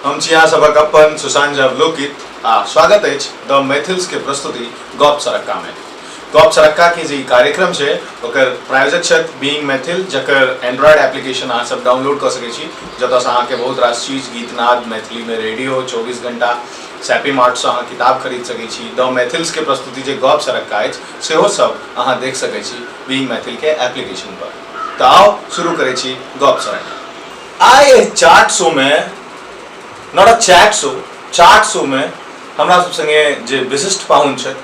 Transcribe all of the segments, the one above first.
हम छी अहाँ सबक अपन सुसांझ अवलोकित आ स्वागत अछि द मैथिल्स के प्रस्तुति गप सरक्का में। गप सरक्का के जे कार्यक्रम छै ओकर प्रायोजक छथि बीइंग मैथिल, जकर एंड्रॉइड एप्लीकेशन अहाँ सब डाउनलोड कर सकै छी, जतऽ से अहाँ के बहुत रास चीज गीतनाद मैथिली में रेडियो 24 घंटा सैपी मार्ट से अहाँ किताब खरीद सकै छी। द मैथिल्स के प्रस्तुति जे गप सरक्का अछि सेहो सब अहाँ देख सकै छी बीइंग मैथिल के एप्लीकेशन पर। तो आओ शुरू करै छी गप सरक्का। आइ चार्ट शो में not a chat show, chart show में हमरा सब संगे जे विशिष्ट पाहुन छथि,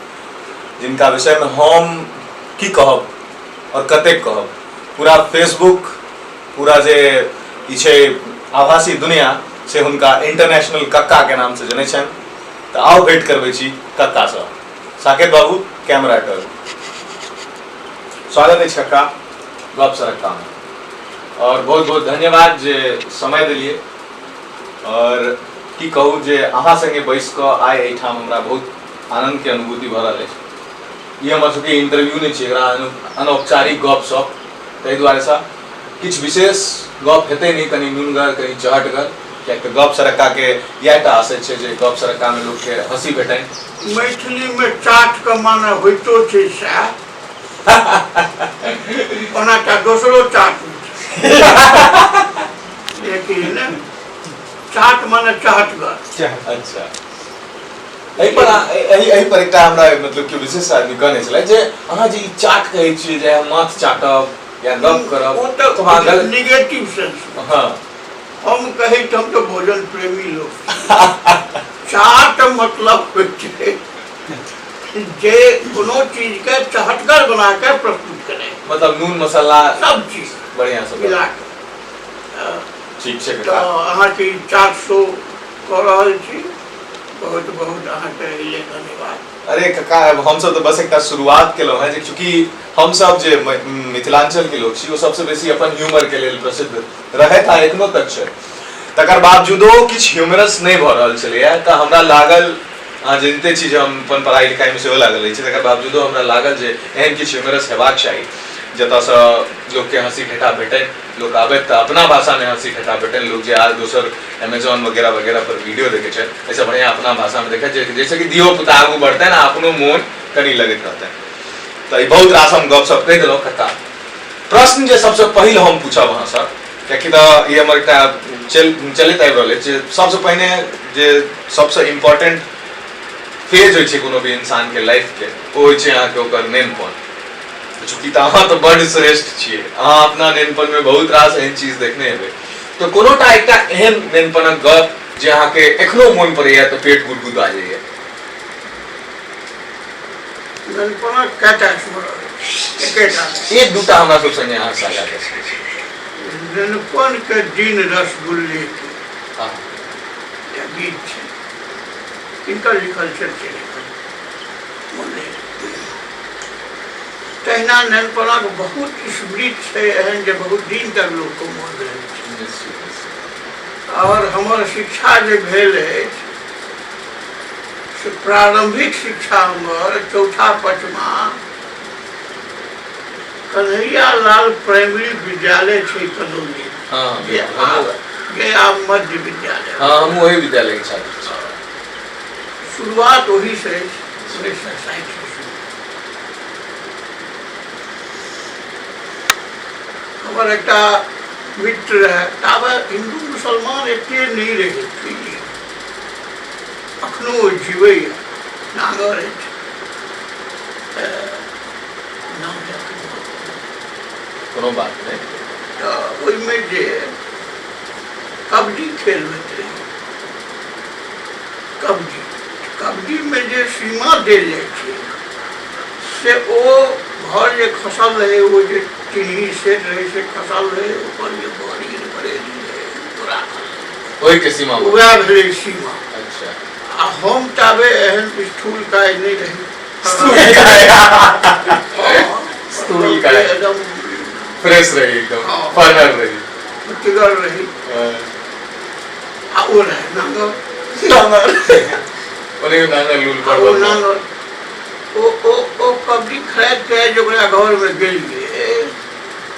जिनका विषय में हम की कहब और कतेक कहब, पूरा फेसबुक, पूरा जे ई छै आभासी दुनिया से हुनका इंटरनेशनल कक्का के नाम से जनै छनि। तो आओ भेंट करबै छी कक्का से। साकेत बाबू कैमरा टर्न। स्वागत अछि कक्का गप सरक्का में, और बहुत बहुत धन्यवाद जे समय दिलिए। और की कहू जे अहाँ संगे बैस कऽ आइ एहिठाम हमरा बहुत आनंद के अनुभूति भऽ रहल अछि। ये हमर सबके इंटरव्यू नहीं छै, एकरा अनौपचारिक गपशप, ताहि दुआरे से किछु विशेष गप हेतै नहीं, कनि नुनगर कनि चहटगर, कियाकि गप सरक्का के इएहटा आशय छै जे गप सरक्का में लोक के हंसी भेटनि। मैथिली में चाट के माने होइतो छै सएह, ओना टा दोसरो चाट लेकिन चाट माने चहटगर। अच्छा, एहि पर एकटा हमरा मतलब कि विशेष आदमी कहने छलै जे अहाँ जे ई चाट कहै छियै जे माथ चाटब या गप करब, ओ तो नेगेटिव सेंस। हाँ, हम कहे हम तो भोजन प्रेमी लोग। चाट मतलब होइ छै जे कोनो चीज के चहटगर बना के प्रस्तुत करे, मतलब नून मसाला सब चीज बढ़िया से मिला के। ठीक छै तो अहाँ के 400 कऽ रहल छी, बहुत बहुत अहाँ के लिए धन्यवाद। अरे कक्का, हम सब तो बस एक शुरुआत केलहुँ हैं, चूँकि हम सब जे मिथिलांचल के लोग छी, वो सबसे बेसी अपन ह्यूमर के लेल प्रसिद्ध रहैत आ एखनो तक छै। तकर बावजूदो किछु ह्यूमरस नहीं भऽ रहल छलैया, तऽ हमरा लागल, अहाँ जनते छी जे हम अपन पढ़ाई लिखाई में सेहो लागल रही छी, तकर बावजूदो हमरा लागल जे एहन किछु ह्यूमरस हेबाक चाही जतऽसँ लोक के हंसी ठेठा भेटै, लोक आबे तऽ अपना भाषा में हंसी ठेठा भेटै। लोग जे आज दोसर अमेजॉन वगैरह वगैरह पर वीडियो देखे छै, ऐसे बढ़िया अपना भाषा में देखे, जैसे कि दियो पुता आगू बढ़ते ना, अपनो मोन कनी लगैत रहते। तो ई बहुत रास हम गपशप कहि देलहुँ कक्का। प्रश्न जे सबसे पहिल हम पूछब अहाँ से, कियाकि तऽ ई हमर एकटा चलैत आबि रहल अछि, सबसे पहिने जे सबसे इम्पोर्टेंट फेज होइ छै कोनो भी इंसान के लाइफ के, ओ होइ छै अहाँके ओकर नेनपन। चूँकि अहाँ तो बड़ श्रेष्ठ छियै, अहाँ अपना नेनपन में बहुत रास एहन चीज देखने हेबै, तो कोनोटा एकटा एहन नेनपनक गप जे अहाँके एखनो मोन पड़ैया तऽ पेट गुदगुदा जाइया। नेनपनक कएटा स्मरण एकेटा, एक दूटा हमरा सब संगे अहाँ साझा कऽ सकै छी। नेनपन के दिन रसगुल्ले के गीत छै, किनकर लिखल छै से मोने। तहिना नेनपनक बहुत स्मृति छै एहन जे बहुत दिन तक लोक को मोन रहै छै। और हमर शिक्षा जे भेल अछि से प्रारंभिक शिक्षा हमर चौथा पाँचमा कन्हैया लाल प्राइमरी विद्यालय छै कनौली, जे आब मध्य विद्यालय। हाँ, हम वही विद्यालय के छात्र छी। शुरुआत वही से 1960 हमर एकटा मित्र रहे, ताबे हिंदू मुसलमान एते नहीं रहे, अखनो जीवे नागर कोनो बात नहीं। तो ओहिमे जे कबड्डी खेल होइत रहे, कबड्डी में जे सीमा देल जाइ छै से ओ घर जे खसल रहे, वो जे टीही सेट रहे से खसल रहे, ऊपर जे बड़ी बरेली रहे पूरा ओहि के सीमा, वएह भेलै सीमा। अच्छा, आ हम ताबे एहन स्थूल काय नहीं रही, स्थूल काय एकदम फ्रेश रही, एकदम फरहर रही, टिगर रही। आ वो रहे नांगर ओने नांगर लूल पर वो नांगर ओ कबड्डी खरीद के जो घर में गेलिए,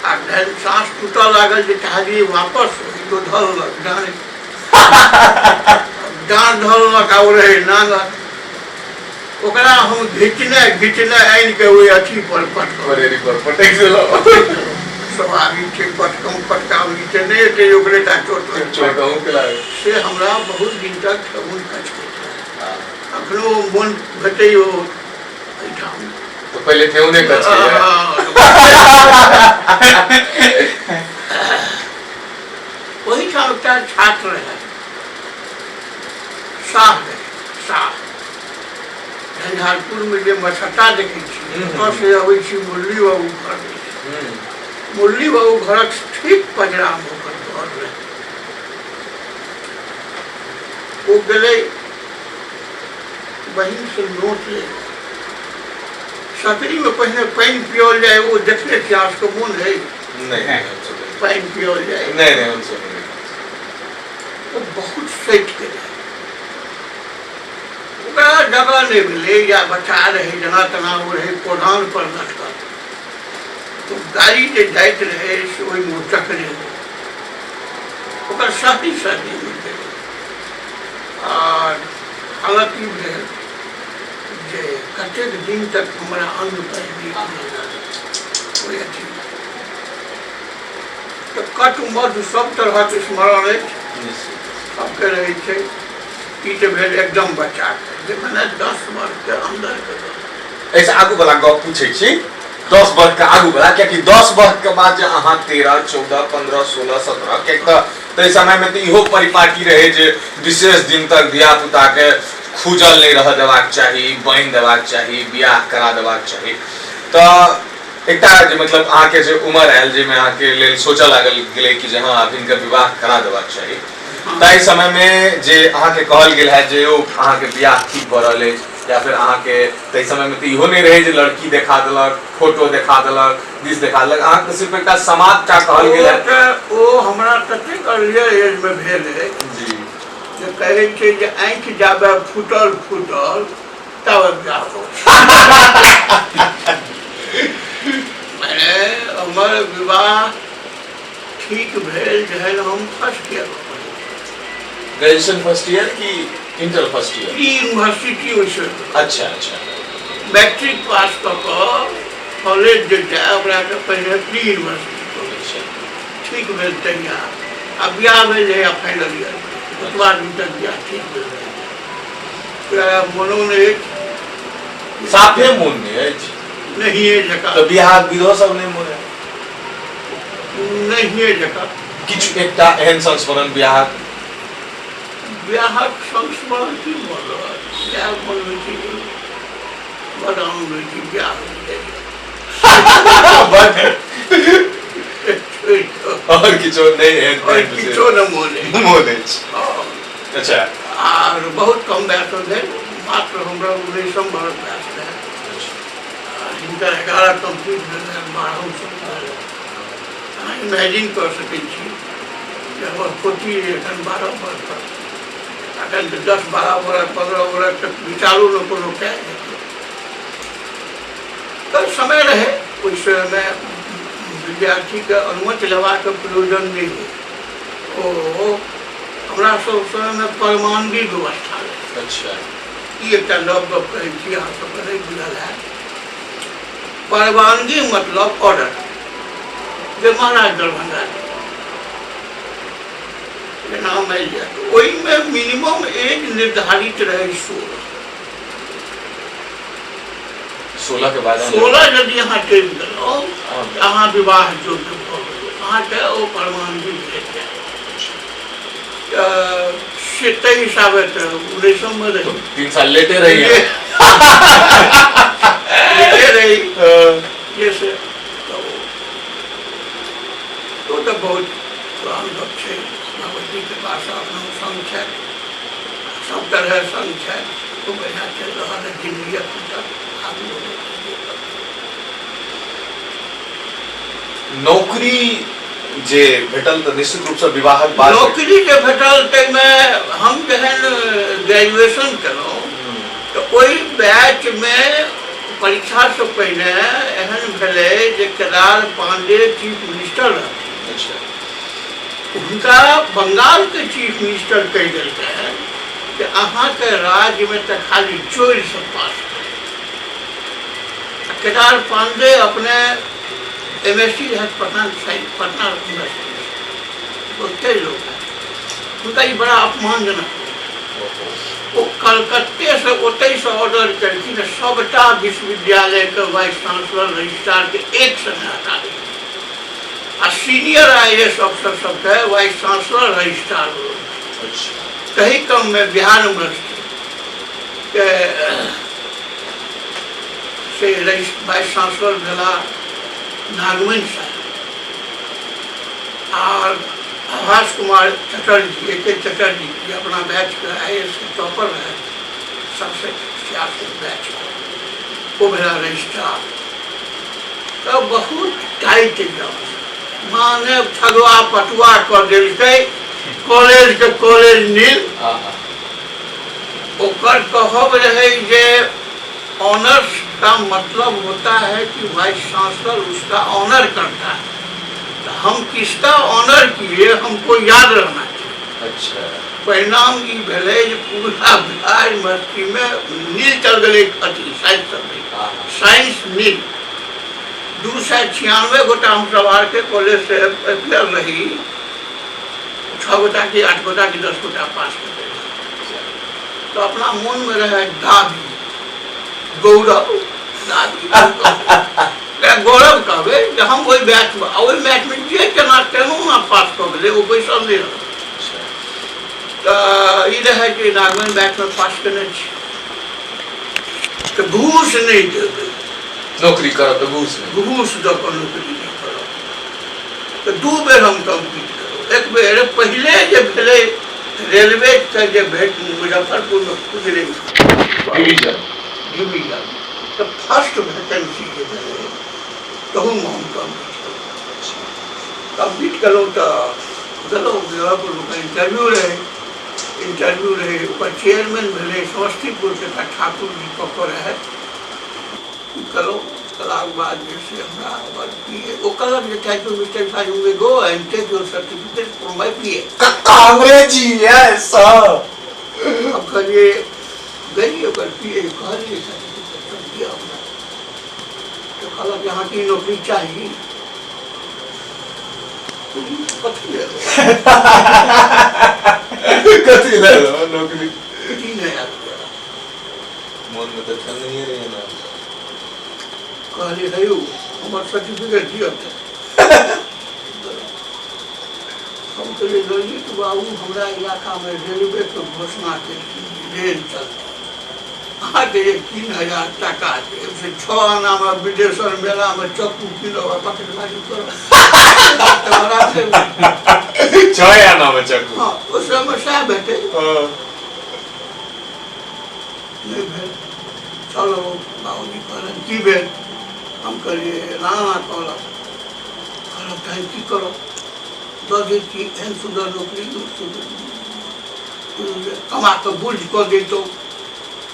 आ सांस टूटऽ लागल जे कहा वापस तो धल डांड डाँट धोलक आ रहे नांगर ओकरा हम घिचने आनि के ओहि अथी पर पटक देलक स्वाभाविक छै पटकावी तऽ नहि एतै ओकरे टा चोट से हमरा बहुत दिन तक ठेहुन कचकैत अखनो मोन भेटैयो एहिठाम तो पहले ठेहुने ओहिठाम एकटा छात्र रहे शाह झंझारपुर में जे मछट्टा देखै छी ओतऽ से अबै छी मुरली बाबू घर मुरली बाबू घरक ठीक पजरा में ओकर घर रहे ओ गेलै बहिन से नोट ले सकरी में पहिने पानि पियल जाए वो देखले छी आपको मोन है नहीं पानि पियल जाए नहीं वो बहुत सटि के रहे ओकरा जगह नहीं मिले या बचा रहे जना तना वो रहे कोढ़ान पर लटकल तो गाड़ी जे जाइत रहे से ओहि में चकरे ओकर साथी मिल गए और हालत ई भेल जे कतेक दिन तक हमरा अन्न पैनी ओहि अथी तो कट मध सब तरह के स्मरण अछि सबके रहे छै ई तऽ भेल एकदम बचा के मने 10 वर्ष के अंदर के ऐसे आगू वाला गप पूछे छी 10 वर्ष के आगू वाला क्या कि 10 वर्ष के बाद जे अहाँ 13 14 15 16 17 के तो समय में तो इहो परिपाटी रहे जे विशेष दिन तक धिया पुता के खुजल नहीं रह देबाक चाही बांधि देबाक चाही बियाह करा देबाक चाही तो एकटा जे मतलब अहाँ के जे उम्र आयल जे में अहाँ के लेल सोचा लागल गेले कि जे हां अब इनका विवाह करा देबाक चाही ताहि समय में जे अहाँ के कहल गेल है जे ओ अहाँ के बियाह ठीक भ रहल अछि या फिर अहाँ के ताहि समय में तो इहो नहीं रहे जे लड़की देखा देलक फोटो देखा देलक दिस देखा देलक अहाँ के सिर्फ एकटा समाज टा कहल गेल है ओ हमरा ततेक अर्ली एज में भेल है जी जे कहै छै जे आँखि जाबे फूटल तब बियाह हो मैंने हमर विवाह ठीक भेल जहन हम first year graduation first year की इंटर फर्स्ट ईयर यूनिवर्सिटी में अच्छा मैट्रिक पास कर कॉलेज जे जाए ओकरा के पहले प्री यूनिवर्सिटी ठीक भेल तैयार आ बियाह भेल है फाइनल ईयर ओतबा दिन तक बियाह ठीक भेल मोनो नहीं साफे मोन नहीं नहीं है जका तो बियाह विधो सब नहीं मोन नहीं है जका किछु एकटा एहन संस्मरण बियाहक संस्मरण की मोन क्या मोन होइ छै बड़ आनंद होइ छै बियाह और किछो नहीं है किछो न मोन अच्छा और बहुत कम बैस भेल मात्र हमरा 19 वर्ष बैस रहे हिनकर 11 कंप्लीट भेल 12 इमेजिन कर सकै छी कि हमर पोती एखन 12 वर्ष तक अखन 10 12 वर्ष 15 वर्ष तक विचारो न कोनो कए तो समय रहे उस समय विद्यार्थी के अनुमति लेबाक प्रयोजन नहीं हो हमरा सब समय में परमाणु व्यवस्था रहे अच्छा ई एकटा नव गप कहै छी अहाँ सब नहीं बुझल है परवानगी मतलब ऑर्डर जे महाराज दरभंगा के नाम है ओई में मिनिमम एज निर्धारित रहे 16 के बाद 16 यदि यहाँ चल गलो अहाँ विवाह योग्य भ गेलो अहाँ के ओ परमाणु भेट जाए से तय हिसाब से 19 में रही 3 साल लेटे रही लेटे रही जैसे तो बहुत पुरान गप छै भगवती के पास अपना संग छै सब तरह संग छै तो बढ़िया चल रहा है जिंदगी नौकरी जे भेटल तो निश्चित रूप से विवाहक बाद नौकरी जे भेटल तै में हम जहन ग्रेजुएशन केलहुँ तो ओहि बैच में परीक्षा से पहले एहन भेले जे केदार पांडे चीफ मिनिस्टर उनका बंगाल के चीफ मिनिस्टर कह देलकै कि अहाँ के राज्य में तो खाली चोर सब पास करे। केदार पांडे अपने MSc है पटना यूनिवर्सिटी उतने लोग हैं, उनका ये बड़ा अपमानजनक है। वो कलकत्ते से ओतई से ऑर्डर करके सबटा विश्वविद्यालय के वाइस चांसलर रजिस्ट्रार के एक संगे हटा दी आ सीनियर IAS अफसर सबके वाइस चांसलर रजिस्ट्रार कहीं कम में बिहार यूनिवर्सिटी के से वाइस चांसलर भेला नागमणि साहब और आभास कुमार चटर्जी चटर्जी जी अपना बैच के IAS के टॉपर है, सबसे सियासत बैच वो भेला रजिस्ट्रार। तो बहुत टाइट एग्जाम माने ठगुआ पटुआ कर दिलकै कॉलेज के कॉलेज नील। ओकर कहब रहे जे ऑनर्स का मतलब होता है कि वाइस चांसलर उसका ऑनर करता है, तो हम किसका ऑनर किए हमको याद रहना चाहिए। अच्छा। परिणाम ये भेले जे पूरा बिहार यूनिवर्सिटी में नील चल गए साइंस नील 296 गोटा हम सवार के कॉलेज से अपेयर रही, 6 गोटा की 8 गोटा की 10 गोटा पास कर दिया। तो अपना मन में रहे दाबी गौरव दाबी गौरव कहबे कि हम वही मैच में जे केना केनो ना पास कर गए वो बैसल नहीं रह। तो ये रहे कि नागमणि बैच में पास करने तो घूस नहीं देवे नौकरी करो तो घूस दो को नौकरी नहीं करो। तो 2 बेर हम कम्पीट करो। एक बेर पहले जे भेले रेलवे के जे भेट मुजफ्फरपुर में गुजरे डिवीजन तो फर्स्ट वैकेंसी जे भेले तहू में हम कम्पीट करो। तो चलो मुजफ्फरपुर इंटरव्यू रहे ऊपर चेयरमैन भेले समस्तीपुर के ठाकुर जी पकड़ है करो कलाक बाद जैसे हमरा PA वो कलर जे thank you mister five we go and take your certificate from my PA अंग्रेजी यस सर। अब कहिए गई ओकर PA कहलिए सर्टिफिकेट दिया हमरा तो कलर यहाँ की नौकरी चाहिए कथी ले नौकरी 3000 मन में तो ठन नहीं रहे ना कहली है हमार सर्टिफिकेट दिया हम तो लगी कि बाबू हमारा इलाका में रेलवे के घोषणा के रेल चलता हाँ तो 3000 टका से 6 आना में विदेशर मेला में चक्कू किलो पकड़बाजी करो 6 आना में चक्कू हाँ उस समय सह बैठे नहीं भेल चलो बाबूजी कहलन की भेल हम कहिए ना कहलक कहीं की करो दो दी एहन सुंदर नौकरी कमा के बुझ कर देतो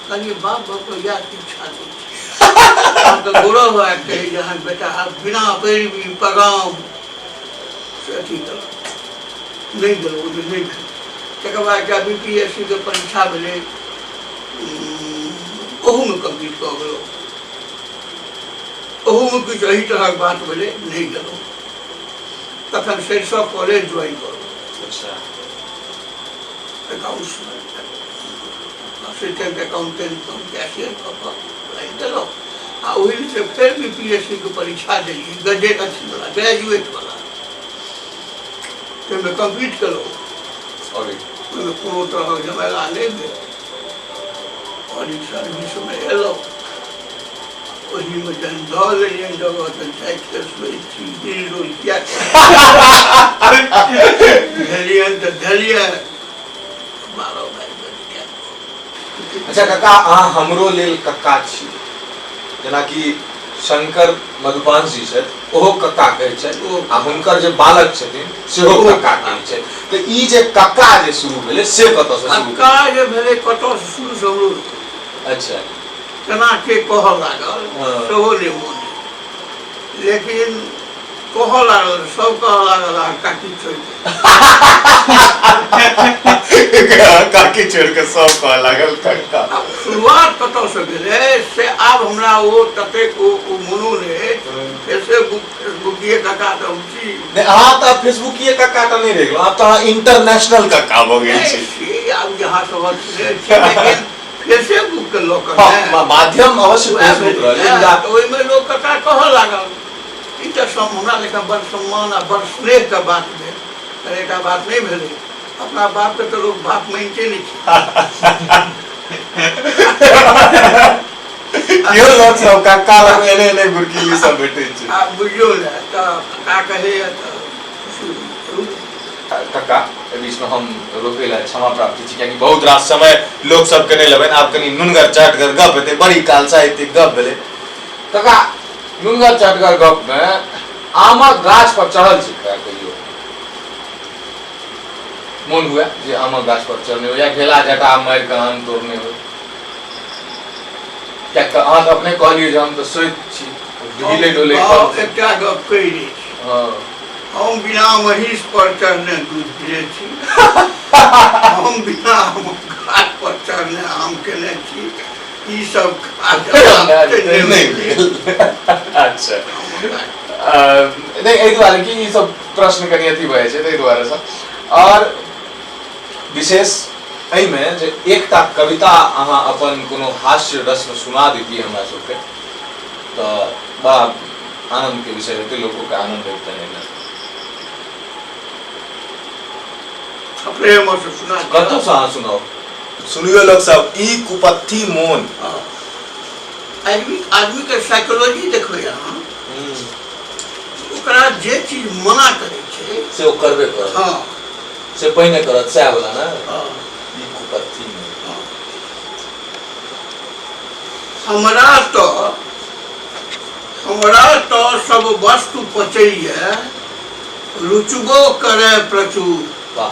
कहलिए बाप बाप याद की इच्छा नहीं गौरव है कही जहाँ बेटा बिना पैरवी पैगाम से अथी करो नहीं गलो नहीं भेल तक बाद BPSC के परीक्षा भेले ओहू में कम्प्लीट कर गलो ओहू में कुछ यही तरह बात बोले नहीं गलो तखन सरिसव कॉलेज ज्वाइन करो। अच्छा। Accounts assistant accountant cashier join करो आ वही से फिर BPSC की परीक्षा देली गजेट अच्छी वाला ग्रेजुएट वाला तो मैं कम्प्लीट करो और मैं कोनो तरह झमेला नहीं भेल और सर्विस में एलो वही में जन दौड़ लेलिए जगह तो साइकिल दिल रोल किया धलिए मारो भाई। अच्छा काका अहाँ हमरो लेल कक्का छी जेना कि शंकर मधुपान जी छथि ओहो कक्का कहै छथि आ हुनकर जे बालक छथिन सेहो कक्का कहै छथि तो ई जे कक्का जे शुरू भेलै से कतौ से शुरू कक्का जे भेलै कतौ से शुरू से हमरो अच्छा केना के कहऽ लागल सेहो नहि मोन लेकिन कह लागल सब कह लागल काकी छोड़ काकी छोड़ के सब कह लागल काका। शुरुआत कतौ से भेलै से आब हमरा ओ ततेक ओ मोनो ने फेसबुकिए काका तऽ छी ने। अहाँ तऽ फेसबुकिए काका तऽ नहीं रह गेलो, आब तऽ इंटरनेशनल काका भ गेल छी। आब यहाँ सब लेकिन फेसबुक के लोक माध्यम अवश्य फेसबुक रहलै, ओहि में लोग काका कह लागल। ई तऽ हमरा लेखा बड़ सम्मान आ बड़ स्नेह के बात भेल, पर एकटा बात नहीं भेलै। अपना बाप के तो लोग बाप मानते नहीं कियो लोग सब काका लग एने ने गुरकीली सब बैठे छै। आ बुझियो ने त का कहे काका बीच में हम रोके ला क्षमा प्राप्ति छी, कियाकि बहुत रास समय लोग सब के नहीं लेबन। आब कनी नुनगर चाटगर गप हेतै, बड़ी काल साहित्यिक गप भेलै। काका नुनगर चाटगर गप में आमक गाछ पर चढ़ल छी कहियो मन हुआ जे आमक गाछ पर चढ़ने हो या घेला जटा मार के आम तोड़ने हो? क्या अहाँ तो अपने कहलिए जे हम तो सोच छी ढीले डोले एकटा गप कहि दै छी। हां हम बिना महिष पर चढ़ने दूध पिए छी, हम बिना गाछ पर चढ़ने आम केने छी। ई सब नहीं अच्छा नहीं एहि दुआरे कि ई सब प्रश्न कनी अथी भए छै ताहि दुआरे से। और विशेष एहि में जे एकटा कविता अहाँ अपन कोनो हास्य रस में सुना देतिए हमरा सबके तऽ बड़ा आनंद के विषय होते, लोगों के आनंद होते नहीं। प्रेम से सुना कतौ से अहाँ सुनाओ, सुनियो लोग सब। ई कुपत्थी मोन आदमी के साइकोलॉजी देखो यहाँ, ओकरा जे चीज मना करे छे से ओ करबे करत। हां से पहिने करत सएह वाला ना। हां ई कुपत्थी मोन हमरा तो सब वस्तु पचैया रुचबो करे प्रचुर। वाह।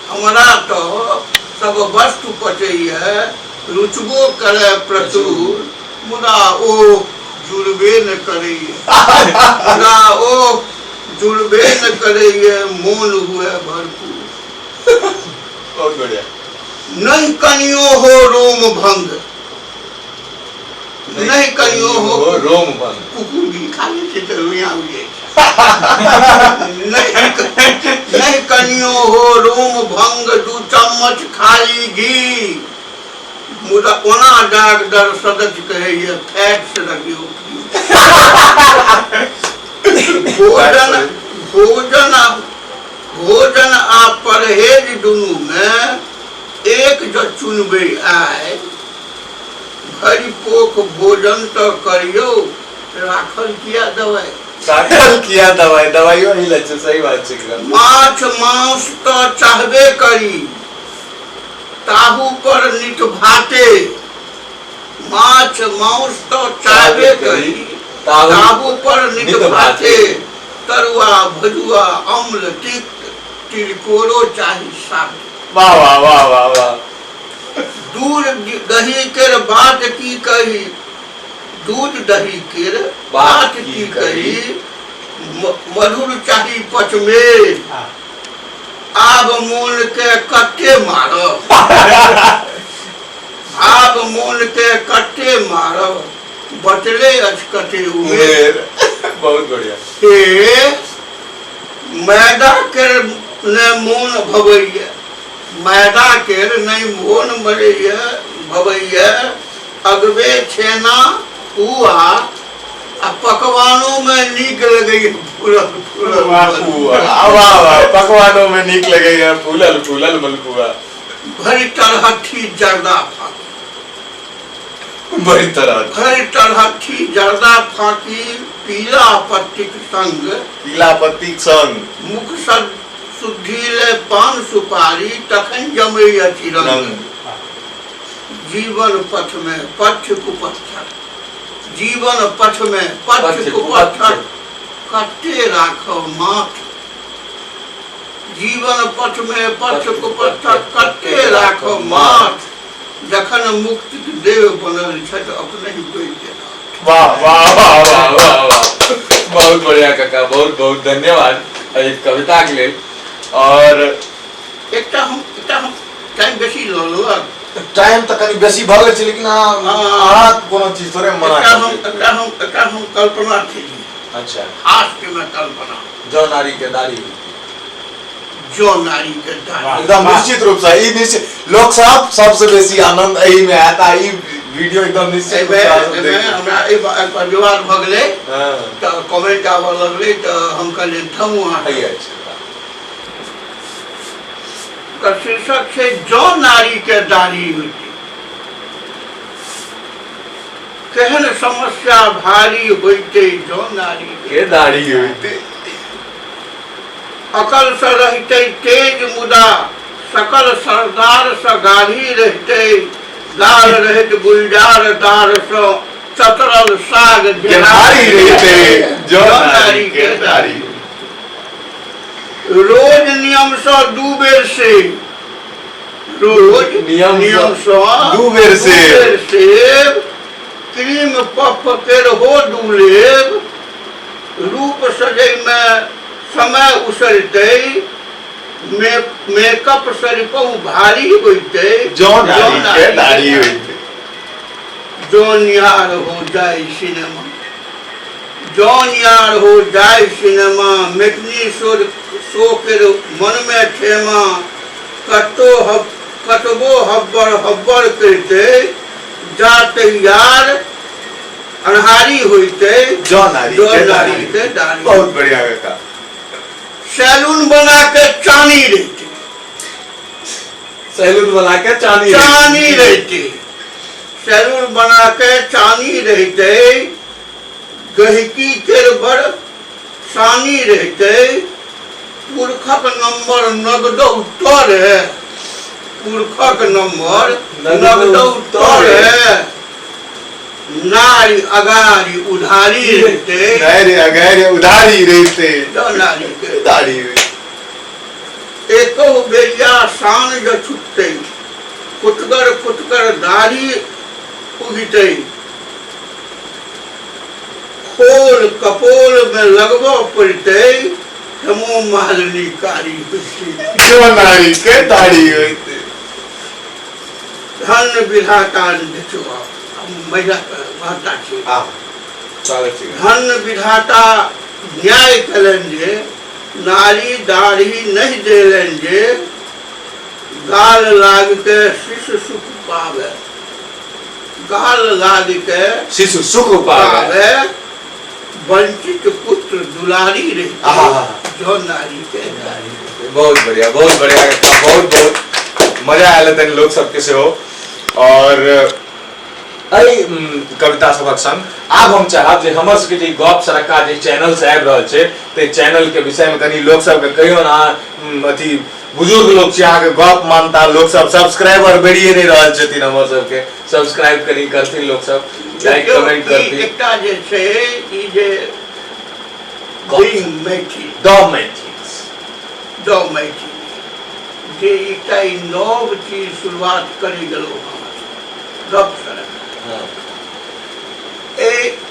हमरा तो सब वस्तु पचैया रुचबो करे प्रचुर, मुदा ओ जुड़बे न करैया। मुदा ओ जुड़बे न करैया, मोन हुए भरपूर। बहुत बढ़िया। नहीं कनियो हो रोम भंग, नहीं कनियो हो रोम भंग। कुकुर भी खा ले छै तऽ रुइया उड़े नहीं कनियो हो रोम भंग, दू चम्मच खाली घी, मुदा ओना डॉक्टर सदस्य कहे फैट से रखियो। भोजन आ परहेज दुनू में एक जो चुनबे आए, भरी पोख भोजन तो करियो, राखल किया दवाई। राखल किया दवाई, दवाइयो ही ले छै, सही बात छै। माछ मांस तो चाहबे करी, ताहू पर नित भाते। माछ मांस तो चाहबे करी, ताहू पर नित भाते। तरुआ भजुआ अम्ल तिक्त, तिलकोरो चाही साथे। वाह वाह वाह वाह वाह। दूध दही केर बात की कही, दूध दही केर बात की कही, मधुर चाही पचमेल। आब मोन के कट्टे मारब, आब मोन के कट्टे मारब, बचले अछि कटे उमेर। बहुत बढ़िया। हे मैदा केर ने मोन भवैया, मैदा केर नहीं मोन मरैया भवैया। अगबे छेना पुआ आ पकवानों में नीक लगैया फूलल फूलल। वाह वाह, पकवानों में नीक लगैया फूलल फूलल मलपुआ। भरी तरहठी जर्दा फाकी, भरी तरहठी जर्दा फाकी, पीला पत्तीक संग, पीला पत्तीक संग मुख शुद्धि ले पान सुपारी, तखन जमै अछि रंग। जीवन पथ में पथ्य कुपथ्य, जीवन पथ में पथ्य कुपथ्य, कट्टे राखब माथ। जीवन पथ में पथ्य कुपथ्य, कट्टे राखब माथ। जखन मुक्ति देव बनल छथि अपने ही कोई देना। वाह वाह वाह वाह वाह। बहुत बढ़िया काका, बहुत बहुत धन्यवाद एहि कविता के लेल। और एकटा हम टाइम बेसी लऽ लेब। टाइम तो कनी बेसी भ गेल छै, लेकिन अहाँ कोनो चीज थोड़े मना एकटा हम कल्पना थी। अच्छा, हास्य में कल्पना। जो नारी के दाढ़ी, जो नारी के दाढ़ी, एकदम निश्चित रूप से ई निश्चित लोग सब सबसे बेसी आनंद एही में आता। ई वीडियो एकदम निश्चित रूप से हमरा ए पर विवाद भ गेलै त कमेंट आबऽ लगलै त हम कहलियै थमू अहाँ। का शीर्षक छै जो नारी के दाढ़ी होती, केहन समस्या भारी होते जो नारी के दाढ़ी होती। अकल से रहते तेज मुदा सकल सरदार से गाढ़ी रहते, गाल रहत गुलजार दार से चतरल साग गेनहारी रहते जो नारी के दाढ़ी। रोज नियम से 2 बेर से, रोज नियम से 2 बेर सेब, क्रीम पफ केर हो दूलेब, रूप सजै में समय उसरते, मेकअप सरिपहु भारी होते जो नारी के दाढ़ी होते। जो निहार हो जाए सिनेमा, जो निहार हो जाए सिनेमा, मेटनी शो के मन में ठेमा, कतबो हब्बर करते, जाते यार अनहारी होते जो नारी के दाढ़ी। बहुत बढ़िया बेटा। सैलून बना के चानी रहती, सैलून बना के चानी रहती, सैलून बना के चानी रहते, गहकी के बड़ सानी रहते, पुरखक नंबर नगदौ तोरे, पुरखक नंबर नगदौ तोरे, नारी अगारी उधारी रहते, नारी अगारी उधारी रहते जो नारी के दाढ़ी। एको बेरिया शान जो छुटते, कुटकर दाढ़ी उगते, खोल कपोल में लगबो पड़ते, हेमो मालिनी कारी होती जो नारी के दाढ़ी होते। धन विधाता देखो महिला भाषा छै, धन विधाता न्याय कलन जे नारी दाढ़ी नहीं देलन जे, गाल लाग के शिशु सुख पावे, गाल लाग के शिशु सुख पावे, वंचित पुत्र दुलारी रहते जो नारी के दाढ़ी। बहुत बढ़िया, बहुत बढ़िया, बहुत बहुत मजा आयल तन लोग सबके से हो। और अई कविता सबक संग आब हम चाहब जे हमर सबके जे गप सरक्का जे चैनल से आबि रहल छै, ते चैनल के विषय में कनी लोग सब के कहियो ना, अथी बुजुर्ग लोग छै अहाँ के गप मानता लोग सब, सब्सक्राइबर बढ़िए नहीं रहल छथिन, हमर सब के सब्सक्राइब करी करथिन लोग सब, लाइक कमेंट करथिन। एकटा जे छै ई जे मैथिली द मैथिली जे एकटा ई नव चीज शुरुआत करी गेलो गप सड़क।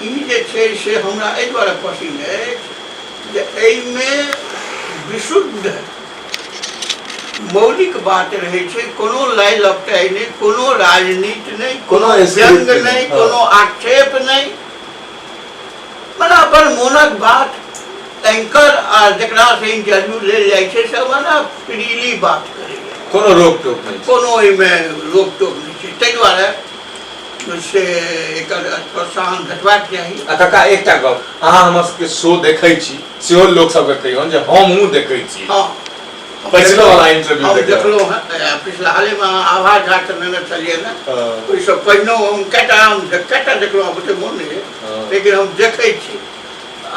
ई जे छै से हमरा एहि दुआरे पसिन अछि जे एहिमे विशुद्ध मौलिक बात रहै छै, कोनो लाई लपटाई नहीं, कोनो राजनीति नहीं, कोनो व्यंग नहीं, कोनो आक्षेप नहीं, मतलब अपन मोनक बात एंकर आ जकरा से इंटरव्यू ले जाय छै सब ना फ्रीली बात करे, कोनो रोक टोक नहीं, कोनो एहिमे रोक टोक नहीं छै। ताहि दुआरे से एकर प्रोत्साहन भेटबाक चाही। काका एकटा गप, अहाँ हमर सबके शो देखै छी सेहो लोग सब के कहियौ जे हमहूँ देखै छी। हाँ, पिछला वाला इंटरव्यू देखलो है, पिछला हाल में आभा झा के लेने चलिए ना, ओहि से पहिनो हम कटा देखलो, ओते मोन नहीं है, लेकिन हम देखै छी आ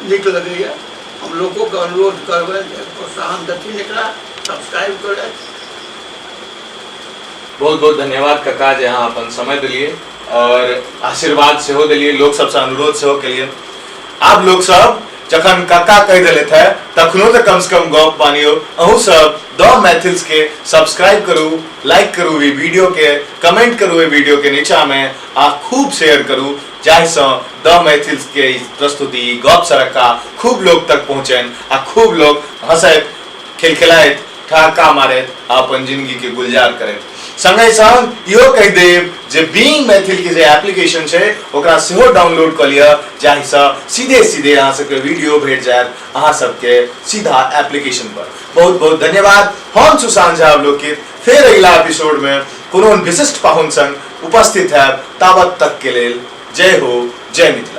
नीक लगैया। हम लोगों के अनुरोध करबै जे प्रोत्साहन देथिन, एकरा सब्सक्राइब करै। बहुत बहुत धन्यवाद काका जे अहाँ अपन समय दिलिए और आशीर्वाद सेहो दिलिए, लोग सबसे अनुरोध सेहो केलिए। आप लोग सब जखन काका कह दिले थे तखनो तो कम से कम गप मानियो, अहू सब द मैथिल्स के सब्सक्राइब करू, लाइक करू ई वीडियो के, कमेंट करू ई वीडियो के नीचा में आ खूब शेयर करू, जाहिसँ द मैथिल के प्रस्तुति गप सरक्का खूब लोग तक पहुँचन आ खूब लोग हंसैत खिलखिलाइत ठहाका मारैत अपन जिंदगी के गुलजार करैत। संगे संग इहो कहि देब जे बीइंग मैथिल के जे एप्लीकेशन छै ओकरा सेहो डाउनलोड क लिअ, जाहिसँ सीधे सीधे अहाँ सबके वीडियो भेट जायत अहाँ सबके सीधा एप्लीकेशन पर। बहुत बहुत धन्यवाद। हम सुशांत झा अवलोकित फेर अगला एपिसोड में कोनो विशिष्ट पाहुन संग उपस्थित है। ताबत तक के लेल जय हो, जय मिथिला।